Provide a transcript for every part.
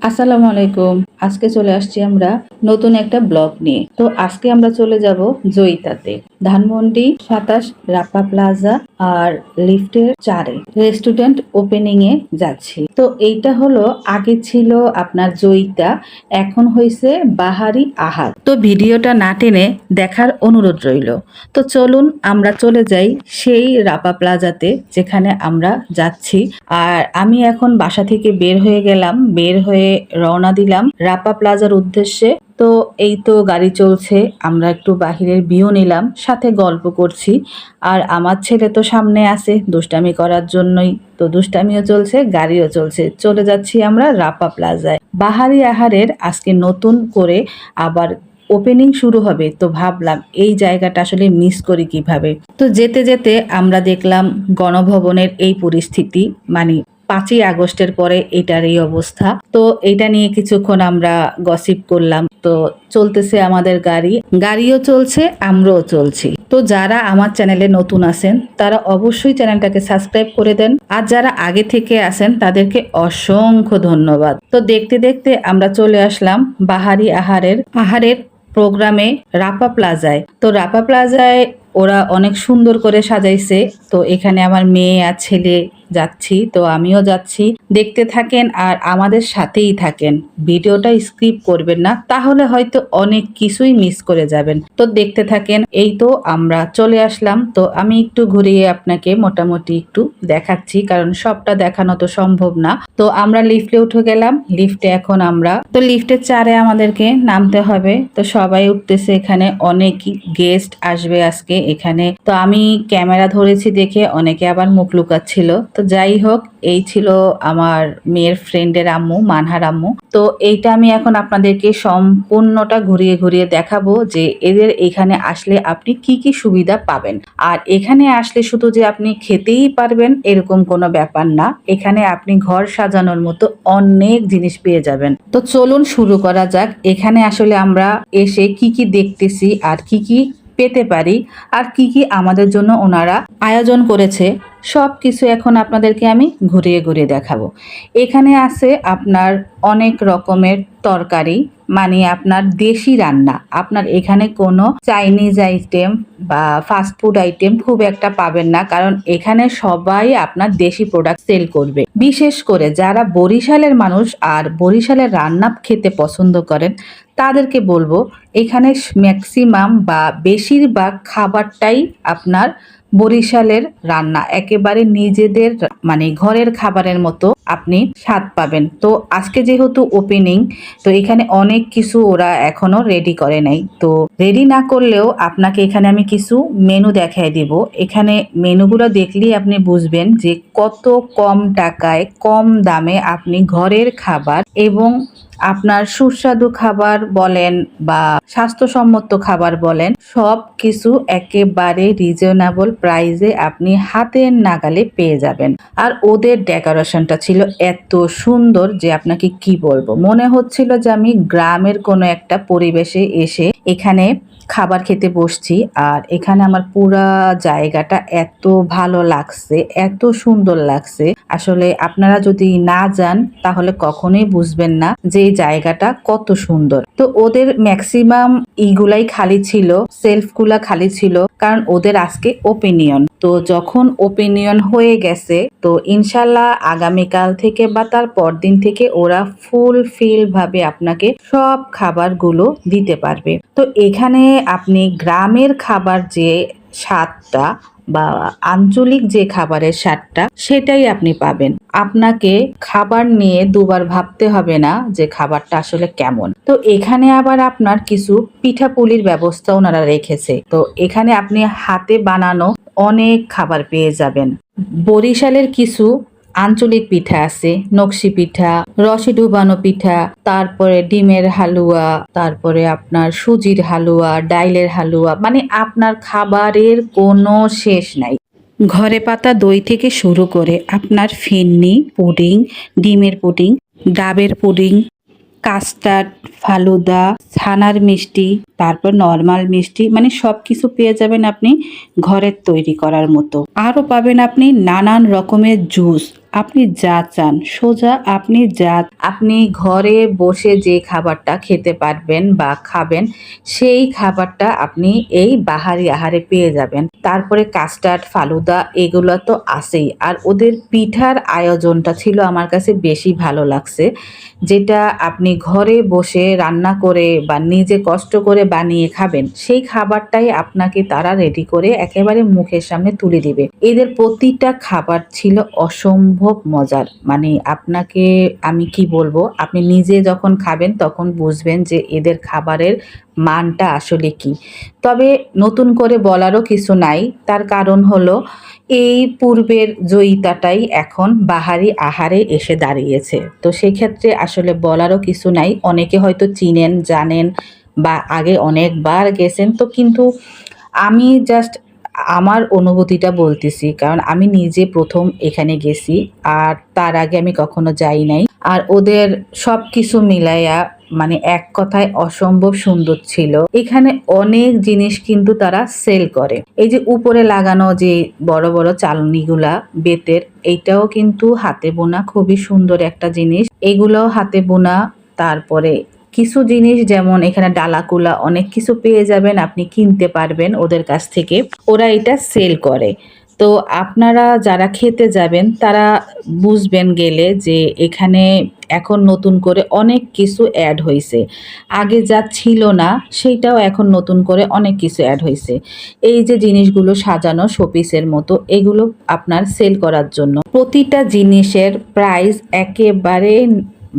আসসালামু আলাইকুম। আজকে চলে আসছি আমরা নতুন একটা ব্লগ নিয়ে। তো আজকে আমরা চলে যাব জয়িতাতে, ধানমন্ডি ২৭ রাপা প্লাজা আর লিফটের ৪-এ রেস্টুরেন্ট ওপেনিং এ যাচ্ছি। তো এইটা হলো আগে ছিল আপনার জয়িতা, এখন হয়েছে বাহারি আহার। তো ভিডিওটা না টেনে দেখার অনুরোধ রইল। তো চলুন আমরা চলে যাই সেই রাপা প্লাজাতে যেখানে আমরা যাচ্ছি। আর আমি এখন বাসা থেকে বের হয়ে গেলাম, বের হয়ে রওনা দিলাম রাপা প্লাজার উদ্দেশ্যে। তো এই তো গাড়ি চলছে, আমরা একটু বাহিরের ভিউ নিলাম, সাথে গল্প করছি। আর আমার ছেলে তো সামনে আছে দুষ্টামি করার জন্যই, তো দুষ্টামিও চলছে, গাড়িও চলছে। চলে যাচ্ছি আমরা রাপা প্লাজায়। বাহারি আহারের আজকে নতুন করে আবার ওপেনিং শুরু হবে, তো ভাবলাম এই জায়গাটা আসলে মিস করি কিভাবে। তো যেতে যেতে আমরা দেখলাম গণভবনের এই পরিস্থিতি, মানে ৫ই আগস্টের পরে এটার এই অবস্থা। তো এটা নিয়ে কিছুক্ষণ আমরা গসিপ করলাম। তো চলতেছে আমাদের গাড়িও চলছে, আমরাও চলছি। তো যারা আমার চ্যানেলে নতুন আছেন তারা অবশ্যই চ্যানেলটাকে সাবস্ক্রাইব করে দেন, আর যারা আগে থেকে আছেন তাদেরকে অসংখ্য ধন্যবাদ। তো দেখতে দেখতে আমরা চলে আসলাম বাহারি আহারের প্রোগ্রামে রাপা প্লাজায়। তো রাপা প্লাজায় ওরা অনেক সুন্দর করে সাজাইছে। তো এখানে আমার মেয়ে আর ছেলে যাচ্ছি, তো আমিও যাচ্ছি। দেখতে থাকেন আর আমাদের সাথেই থাকেন, ভিডিওটা স্কিপ করবেন না, তাহলে হয়তো অনেক কিছুই মিস করে যাবেন। তো দেখতে থাকেন। এই তো আমরা চলে আসলাম। তো আমি একটু ঘুরিয়ে আপনাকে মোটামুটি একটু দেখাচ্ছি, কারণ সবটা দেখানো তো সম্ভব না। তো আমরা লিফটে উঠে গেলাম। লিফটে এখন আমরা তো লিফটের ৪-এ আমাদেরকে নামতে হবে। তো সবাই উঠতেছে, এখানে অনেক গেস্ট আসবে আজকে এখানে। তো আমি ক্যামেরা ধরেছি দেখে অনেকে আবার মুখ লুকাচ্ছিল। তো যাই হোক, এই ছিল আমার মেয়ের ফ্রেন্ডের আম্মু, মানহার আম্মু। তো এইটা আমি এখন আপনাদেরকে সম্পূর্ণটা ঘুরিয়ে ঘুরিয়ে দেখাবো যে এদের এখানে আসলে আপনি কি কি সুবিধা পাবেন। আর এখানে আসলে শুধু যে আপনি খেতেই পারবেন এরকম কোনো ব্যাপার না, এখানে আপনি ঘর সাজানোর মতো অনেক জিনিস পেয়ে যাবেন। তো চলুন শুরু করা যাক। এখানে আসলে আমরা এসে কি কি দেখতেছি আর কি কি পেতে পারি, আর কি কি আমাদের জন্য ওনারা আয়োজন করেছে, সব কিছু এখন আপনাদেরকে আমি ঘুরিয়ে ঘুরিয়ে দেখাবো। এখানে আছে আপনার অনেক রকমের তরকারি, মানে আপনার দেশি রান্না। আপনার এখানে কোনো চাইনিজ আইটেম বা ফাস্টফুড আইটেম খুব একটা পাবেন না, কারণ এখানে সবাই আপনার দেশি প্রোডাক্ট সেল করবে। বিশেষ করে যারা বরিশালের মানুষ আর বরিশালের রান্না খেতে পছন্দ করেন তাদেরকে বলবো, এখানে ম্যাক্সিমাম বা বেশিরভাগ খাবারটাই আপনার বরিশালের রান্না, একেবারে নিজেদের মানে ঘরের খাবারের মতো আপনি স্বাদ পাবেন। তো আজকে যেহেতু ওপেনিং, তো এখানে অনেক কিছু ওরা এখনো রেডি করে নাই। তো রেডি না করলেও আপনাকে এখানে আমি কিছু মেনু দেখাই দিব। এখানে মেনুগুলো দেখলেই আপনি বুঝবেন যে কত কম টাকায় কম দামে আপনি ঘরের খাবার এবং আপনার সুস্বাদু খাবার বলেন বা স্বাস্থ্যসম্মত খাবার বলেন, সব কিছু একেবারে রিজনেবল প্রাইসে আপনি হাতের নাগালে পেয়ে যাবেন। আর ওদের ডেকোরেশনটা ছিল এত সুন্দর যে আপনাকে কি বলবো, মনে হচ্ছিল যে আমি গ্রামের কোনো একটা পরিবেশে এসে এখানে খাবার খেতে বসছি। আর এখানে আমার পুরা জায়গাটা এত ভালো লাগছে, এত সুন্দর লাগছে। আসলে আপনারা যদি না যান তাহলে কখনোই বুঝবেন না যে এই জায়গাটা কত সুন্দর। তো ওদের ম্যাক্সিমাম ইগুলাই খালি ছিল, সেলফগুলা খালি ছিল, কারণ ওদের আজকে ওপিনিয়ন। তো যখন ওপিনিয়ন হয়ে গেছে, তো ইনশাল্লাহ আগামীকাল থেকে বা তার পরদিন থেকে ওরা ফুলফিল ভাবে আপনাকে সব খাবারগুলো দিতে পারবে। তো এখানে আপনি গ্রামের খাবার যে স্বাদটা বা আঞ্চলিক যে খাবারের স্বাদটা, সেটাই আপনি পাবেন। আপনাকে খাবার নিয়ে দুবার ভাবতে হবে না যে খাবারটা আসলে কেমন। তো এখানে আবার আপনার কিছু পিঠাপুলির ব্যবস্থা ওনারা রেখেছে। তো এখানে আপনি হাতে বানানো অনেক খাবার পেয়ে যাবেন। বরিশালের কিছু আঞ্চলিক পিঠা আছে, নকশি পিঠা, রসে ডুবানো পিঠা, তারপরে ডিমের হালুয়া, তারপরে আপনার সুজির হালুয়া, ডাইলের হালুয়া, মানে আপনার খাবারের কোনো শেষ নাই। ঘরে পাতা দই থেকে শুরু করে আপনার ফিরনি, পুডিং, ডিমের পুডিং, ডাবের পুডিং, কাস্টার্ড, ফালুদা, ছানার মিষ্টি, তারপর নর্মাল মিষ্টি, মানে সব কিছু পেয়ে যাবেন আপনি ঘরের তৈরি করার মতো। আরও পাবেন আপনি নানান রকমের জুস, আপনি যা চান সোজা আপনি ঘরে বসে যে খাবারটা খেতে পারবেন বা খাবেন সেই খাবারটা আপনি এই বাহারি আহারে পেয়ে যাবেন। তারপরে কাস্টার্ড, ফালুদা এগুলো তো আছেই। আর ওদের পিঠার আয়োজনটা ছিল আমার কাছে বেশি ভালো লাগছে। যেটা আপনি ঘরে বসে রান্না করে বা নিজে কষ্ট করে বানিয়ে খাবেন, সেই খাবারটাই আপনাকে তারা রেডি করে একেবারে মুখের সামনে তুলে দিবে। এদের প্রতিটা খাবার ছিল অসম্ভব মজার। মানে আপনাকে আমি কি বলবো, আপনি নিজে যখন খাবেন তখন বুঝবেন যে এদের খাবারের মানটা আসলে কি। তবে নতুন করে বলারও কিছু নাই, তার কারণ হলো এই পূর্বের জয়িতাটাই এখন বাহারি আহারে এসে দাঁড়িয়েছে। তো সেক্ষেত্রে আসলে বলারও কিছু নাই। অনেকে হয়তো চিনেন, জানেন বা আগে অনেকবার গেছেন, তো কিন্তু আমি জাস্ট আমার অনুভূতিটা বলতেছি, কারণ আমি নিজে প্রথম এখানে গেছি আর তার আগে আমি কখনো যাই নাই। আর ওদের সব কিছু মিলাইয়া মানে এক কথায় অসম্ভব সুন্দর ছিল। এখানে অনেক জিনিস কিন্তু তারা সেল করে। এই যে উপরে লাগানো যে বড় বড় চালনিগুলা বেতের, এইটাও কিন্তু হাতে বোনা, খুবই সুন্দর একটা জিনিস। এগুলোও হাতে বোনা। তারপরে কিছু জিনিস যেমন এখানে ডালাকুলা অনেক কিছু পেয়ে যাবেন, আপনি কিনতে পারবেন ওদের কাছ থেকে। ওরা এটা সেল করে। তো আপনারা যারা খেতে যাবেন তারা বুঝবেন গেলে যে এখানে এখন নতুন করে অনেক কিছু অ্যাড হয়েছে। আগে যা ছিল না সেইটাও এখন নতুন করে অনেক কিছু অ্যাড হয়েছে। এই যে জিনিসগুলো সাজানো শোপিসের মতো, এগুলো আপনার সেল করার জন্য। প্রতিটা জিনিসের প্রাইস একেবারে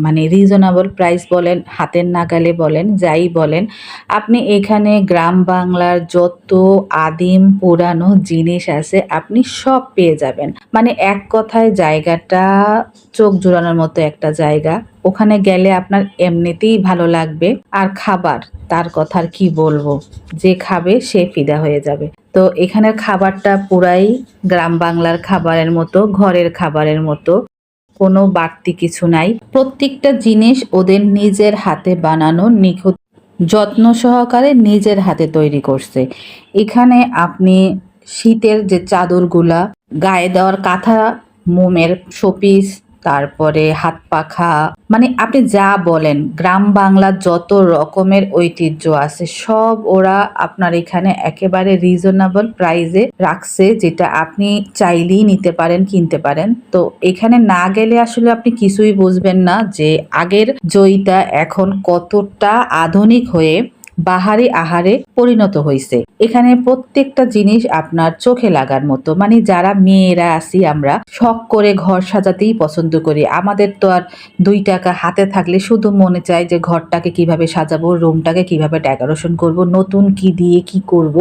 মানে রিজনেবল প্রাইস বলেন, হাতের নাগালে বলেন, যাই বলেন, আপনি এখানে গ্রাম বাংলার যত আদিম পুরানো জিনিস আছে আপনি সব পেয়ে যাবেন। মানে এক কথায় জায়গাটা চোখ জোড়ানোর মতো একটা জায়গা। ওখানে গেলে আপনার এমনিতেই ভালো লাগবে। আর খাবার, তার কথা আর কি বলবো, যে খাবে সে ফিদা হয়ে যাবে। তো এখানের খাবারটা পুরাই গ্রাম বাংলার খাবারের মতো, ঘরের খাবারের মতো, কোনো বাড়তি কিছু নাই। প্রত্যেকটা জিনিস ওদের নিজের হাতে বানানো, নিখুঁত যত্ন সহকারে নিজের হাতে তৈরি করছে। এখানে আপনি শীতের যে চাদরগুলা, গায়ে দেওয়ার কাঁথা, মোমের শোপিস, তারপরে হাত পাখা, মানে আপনি যা বলেন গ্রাম বাংলার যত রকমের ঐতিহ্য আছে সব ওরা আপনার এখানে একেবারে রিজনেবল প্রাইসে রাখছে, যেটা আপনি চাইলেই নিতে পারেন, কিনতে পারেন। তো এখানে না গেলে আসলে আপনি কিছুই বুঝবেন না যে আগের জয়িতা এখন কতটা আধুনিক হয়ে বাহারি আহারে পরিণত হয়েছে। এখানে প্রত্যেকটা জিনিস আপনার চোখে লাগার মতো। মানে যারা মেয়েরা আছি আমরা শখ করে ঘর সাজাতেই পছন্দ করি। আমাদের তো আর 2 টাকা হাতে থাকলে শুধু মনে চায় যে ঘরটাকে কিভাবে সাজাবো, রুমটাকে কিভাবে ডেকোরেশন করব, নতুন কি দিয়ে কি করব।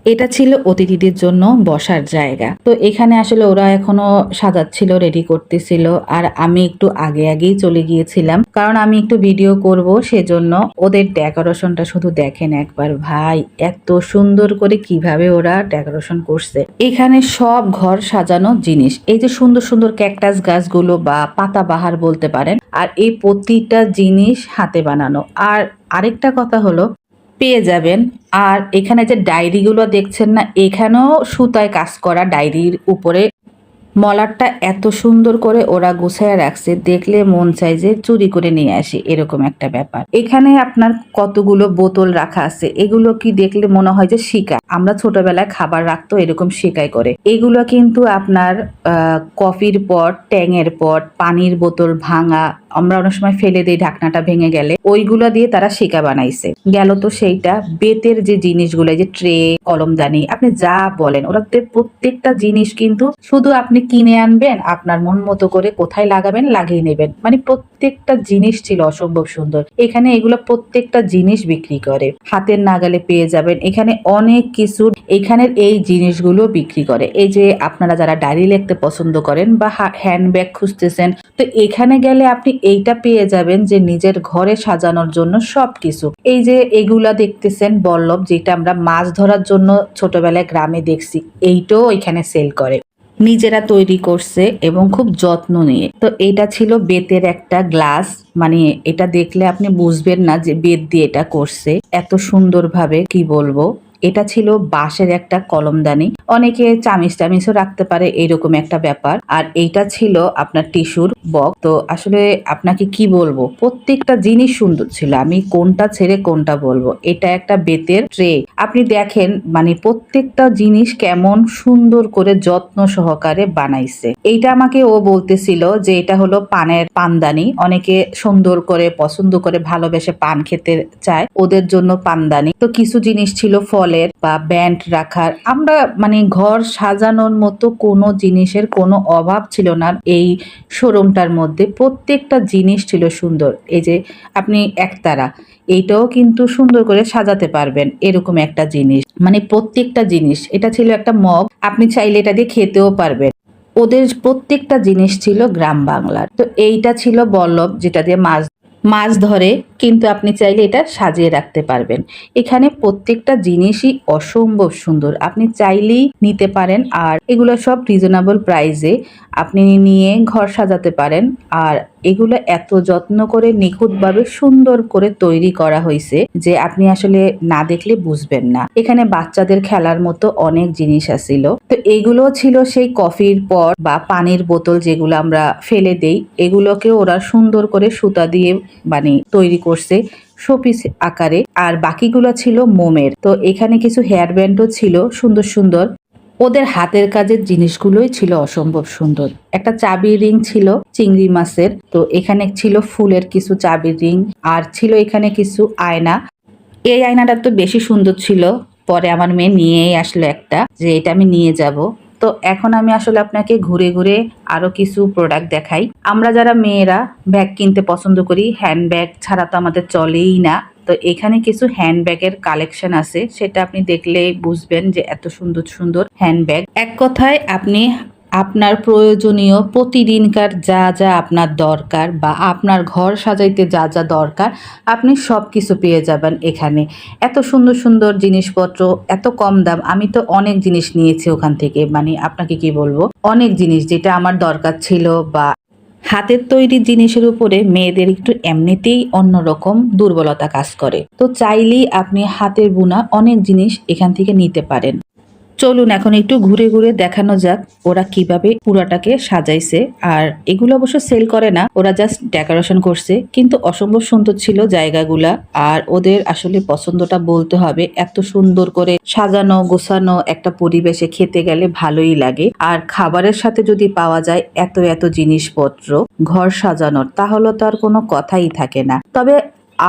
এটা ছিল অতিথিদের জন্য বসার জায়গা। তো এখানে আসলে ওরা এখনো সাজাচ্ছিল, রেডি করতেছিল। আর আমি একটু আগে আগেই চলে গিয়েছিলাম, কারণ আমি একটু ভিডিও করব, সেজন্য। ওদের ডেকোরেশনটা শুধু দেখেন একবার ভাই, এত সুন্দর করে কিভাবে ওরা ডেকোরেশন করছে। এখানে সব ঘর সাজানো জিনিস, এই যে সুন্দর সুন্দর ক্যাকটাস গাছগুলো বা পাতাবাহার বলতে পারেন, আর এই প্রতিটা জিনিস হাতে বানানো। আর আরেকটা কথা হলো পেয়ে যাবেন। আর এখানে যে ডায়েরিগুলো দেখছেন না, এখানেও সুতায় কাজ করা ডায়েরির উপরে মলাটটা এত সুন্দর করে ওরা গুছায় রাখছে, দেখলে মন চাই যে চুরি করে নিয়ে আসি, এরকম একটা ব্যাপার। এখানে আপনার কতগুলো বোতল রাখা আছে, এগুলো কি দেখলে মনে হয় যে শিকা, আমরা ছোটবেলায় খাবার রাখতো এরকম শিকাই করে। এগুলো কিন্তু আপনার কফির পট, ট্যাঙের পট, পানির বোতল ভাঙা, আমরা অনেক সময় ফেলে দিই ঢাকনাটা ভেঙে গেলে, ওইগুলো দিয়ে তারা শিকা বানাইছে। গেল তো সেইটা। বেতের যে জিনিসগুলো, যে ট্রে, কলমদানি, আপনি যা বলেন, ওদের প্রত্যেকটা জিনিস কিন্তু শুধু আপনি কিনে আনবেন, আপনার মন মতো করে কোথায় লাগাবেন লাগিয়ে নেবেন। মানে প্রত্যেকটা জিনিস ছিল অসম্ভব সুন্দর। এখানে এগুলো প্রত্যেকটা জিনিস বিক্রি করে, হাতের নাগালে পেয়ে যাবেন। এখানে অনেক কিছু এখানের এই জিনিসগুলো বিক্রি করে। এই যে আপনারা যারা ডায়েরি লিখতে পছন্দ করেন বা হ্যান্ডব্যাগ খুঁজতেছেন, তো এখানে গেলে আপনি এইটা পেয়ে যাবেন যে নিজের ঘরে সাজানোর জন্য সবকিছু। এই যে এগুলা দেখতেছেন বল্লভ, যেটা আমরা মাছ ধরার জন্য ছোটবেলায় গ্রামে দেখছি, এইটাও এখানে সেল করে, নিজেরা তৈরি করছে এবং খুব যত্ন নিয়ে। তো এটা ছিল বেতের একটা গ্লাস, মানে এটা দেখলে আপনি বুঝবেন না যে বেত দিয়ে এটা করছে এত সুন্দরভাবে, কি বলবো। এটা ছিল বাঁশের একটা কলমদানি, অনেকে চামিচ টামিচও রাখতে পারে এরকম একটা ব্যাপার। আর এইটা ছিল আপনার টিস্যুর বক্স। তো আসলে আপনাকে কি বলবো, প্রত্যেকটা জিনিস সুন্দর ছিল, আমি কোনটা ছেড়ে কোনটা বলবো। এটা একটা বেতের ট্রে, আপনি দেখেন মানে প্রত্যেকটা জিনিস কেমন সুন্দর করে যত্ন সহকারে বানাইছে। এইটা আমাকে ও বলতেছিল যে এটা হলো পানের পানদানি, অনেকে সুন্দর করে পছন্দ করে ভালোবেসে পান খেতে চায়, ওদের জন্য পানদানি। তো কিছু জিনিস ছিল ফলের বা ব্যান্ড রাখার, আমরা মানে ঘর সাজানোর মতো কোনো জিনিসের কোনো অভাব ছিল না এই শোরুমটার মধ্যে। প্রত্যেকটা জিনিস ছিল সুন্দর। এই যে আপনি একতারা, এইটাও কিন্তু সুন্দর করে সাজাতে পারবেন, এরকম একটা জিনিস, মানে প্রত্যেকটা জিনিস। এটা ছিল একটা মগ, আপনি চাইলে এটা দিয়ে খেতেও পারবেন। ওদের প্রত্যেকটা জিনিস ছিল গ্রাম বাংলার। তো এইটা ছিল বল্লভ, যেটা দিয়ে মাছ মাছ ধরে, কিন্তু আপনি চাইলে এটা সাজিয়ে রাখতে পারবেন। এখানে প্রত্যেকটা জিনিসই অসম্ভব সুন্দর, আপনি চাইলেই নিতে পারেন। আর এগুলো সব রিজনেবল প্রাইসে আপনি নিয়ে ঘর সাজাতে পারেন। আর এগুলো এত যত্ন করে নিখুঁতভাবে সুন্দর করে তৈরি করা হয়েছে যে আপনি আসলে না দেখলে বুঝবেন না। এখানে বাচ্চাদের খেলার মতো অনেক জিনিস আছিল। তো এগুলো ছিল সেই কফির পট বা পানির বোতল যেগুলো আমরা ফেলে দেই, এগুলোকে ওরা সুন্দর করে সুতা দিয়ে মানে তৈরি করছে শোপিস আকারে। আর বাকিগুলো ছিল মোমের। তো এখানে কিছু হেয়ার ব্যান্ডও ছিল সুন্দর সুন্দর। ওদের হাতের কাজের জিনিসগুলোই ছিল অসম্ভব সুন্দর। একটা চাবির রিং ছিল চিংড়ি মাছের। তো এখানে ছিল ফুলের কিছু চাবির রিং, আর ছিল এখানে কিছু আয়না। এই আয়নাটা তো বেশি সুন্দর ছিল, পরে আমার মেয়ে নিয়েই আসলো একটা, যে এটা আমি নিয়ে যাব। তো এখন আমি আসলে আপনাকে ঘুরে ঘুরে আরো কিছু প্রোডাক্ট দেখাই। আমরা যারা মেয়েরা ব্যাগ কিনতে পছন্দ করি, হ্যান্ড ব্যাগ ছাড়া তো আমাদের চলেই না। তো এখানে কিছু হ্যান্ড ব্যাগের কালেকশন আছে, সেটা আপনি দেখলেই বুঝবেন যে এত সুন্দর সুন্দর হ্যান্ড ব্যাগ। এক কথায় আপনি আপনার প্রয়োজনীয় প্রতিদিনকার যা যা আপনার দরকার বা আপনার ঘর সাজাইতে যা যা দরকার, আপনি সব কিছু পেয়ে যাবেন এখানে। এত সুন্দর সুন্দর জিনিসপত্র, এত কম দাম। আমি তো অনেক জিনিস নিয়েছি ওখান থেকে, মানে আপনাকে কি বলবো, অনেক জিনিস যেটা আমার দরকার ছিল। বা হাতের তৈরি জিনিসের উপরে মেয়েদের একটু এমনিতেই অন্যরকম দুর্বলতা কাজ করে। তো চাইলেই আপনি হাতের বোনা অনেক জিনিস এখান থেকে নিতে পারেন। চলুন এখন একটু ঘুরে ঘুরে দেখানো যাক ওরা কিভাবে পুরাটাকে সাজাইছে। আর এগুলো অবশ্য সেল করে না, ওরা জাস্ট ডেকোরেশন করছে, কিন্তু অসম্ভব সুন্দর ছিল জায়গাগুলা। আর ওদের আসলে পছন্দটা বলতে হবে, এত সুন্দর করে সাজানো গোছানো একটা পরিবেশে খেতে গেলে ভালোই লাগে। আর খাবারের সাথে যদি পাওয়া যায় এত এত জিনিসপত্র ঘর সাজানোর, তাহলে তো আর কোনো কথাই থাকে না। তবে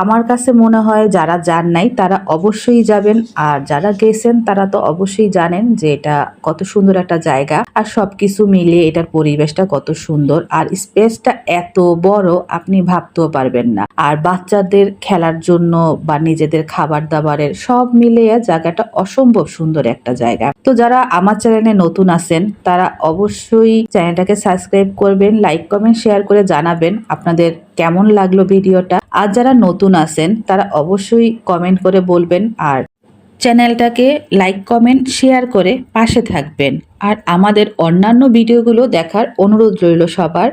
আমার কাছে মনে হয় যারা যান নাই তারা অবশ্যই যাবেন, আর যারা গেছেন তারা তো অবশ্যই জানেন যে এটা কত সুন্দর একটা জায়গা। আর সবকিছু মিলিয়ে এটার পরিবেশটা কত সুন্দর, আর স্পেসটা এত বড় আপনি ভাবতেও পারবেন না। আর বাচ্চাদের খেলার জন্য বা নিজেদের খাবার দাবারের সব মিলিয়ে জায়গাটা অসম্ভব সুন্দর একটা জায়গা। তো যারা আমার চ্যানেলে নতুন আছেন তারা অবশ্যই চ্যানেলটাকে সাবস্ক্রাইব করবেন, লাইক কমেন্ট শেয়ার করে জানাবেন আপনাদের কেমন লাগলো ভিডিওটা। আর যারা নতুন আছেন তারা অবশ্যই কমেন্ট করে বলবেন, আর চ্যানেলটাকে লাইক কমেন্ট শেয়ার করে পাশে থাকবেন। আর আমাদের অন্যান্য ভিডিওগুলো দেখার অনুরোধ রইল সবার।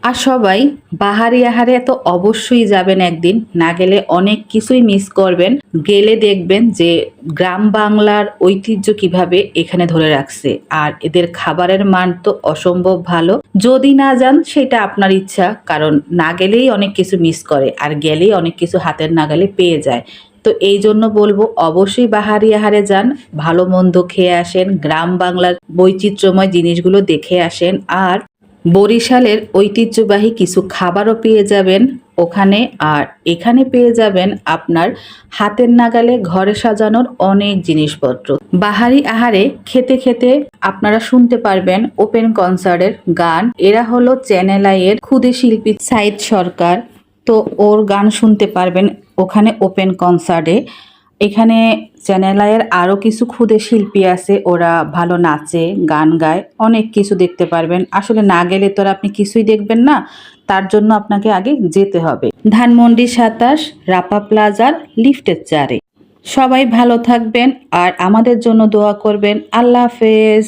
আর সবাই বাহারি আহারে তো অবশ্যই যাবেন একদিন, না গেলে অনেক কিছুই মিস করবেন। গেলে দেখবেন যে গ্রাম বাংলার ঐতিহ্য কিভাবে এখানে ধরে রাখছে। আর এদের খাবারের মান তো অসম্ভব ভালো। যদি না যান সেটা আপনার ইচ্ছা, কারণ না গেলেই অনেক কিছু মিস করে, আর গেলেই অনেক কিছু হাতের নাগালে পেয়ে যায়। তো এই জন্য বলবো অবশ্যই বাহারি আহারে যান, ভালো মন্দ খেয়ে আসেন, গ্রাম বাংলার বৈচিত্র্যময় জিনিসগুলো দেখে আসেন। আর বরিশালের ঐতিহ্যবাহী কিছু খাবারও পেয়ে যাবেন ওখানে। আর এখানে পেয়ে যাবেন আপনার হাতের নাগালে ঘরে সাজানোর অনেক জিনিসপত্র। বাহারি আহারে খেতে খেতে আপনারা শুনতে পারবেন ওপেন কনসার্টের গান। এরা হলো চ্যানেল আই এর ক্ষুদে শিল্পী সাইদ সরকার। তো ওর গান শুনতে পারবেন ওখানে ওপেন কনসার্টে। এখানে চ্যানেল আইয়ের আরও কিছু ক্ষুদে শিল্পী আছে, ওরা ভালো নাচে গান গায়, অনেক কিছু দেখতে পারবেন। আসলে না গেলে তো আর আপনি কিছুই দেখবেন না, তার জন্য আপনাকে আগে যেতে হবে। ধানমন্ডি 27 রাপা প্লাজার লিফটের 4-এ। সবাই ভালো থাকবেন আর আমাদের জন্য দোয়া করবেন। আল্লাহ হাফেজ।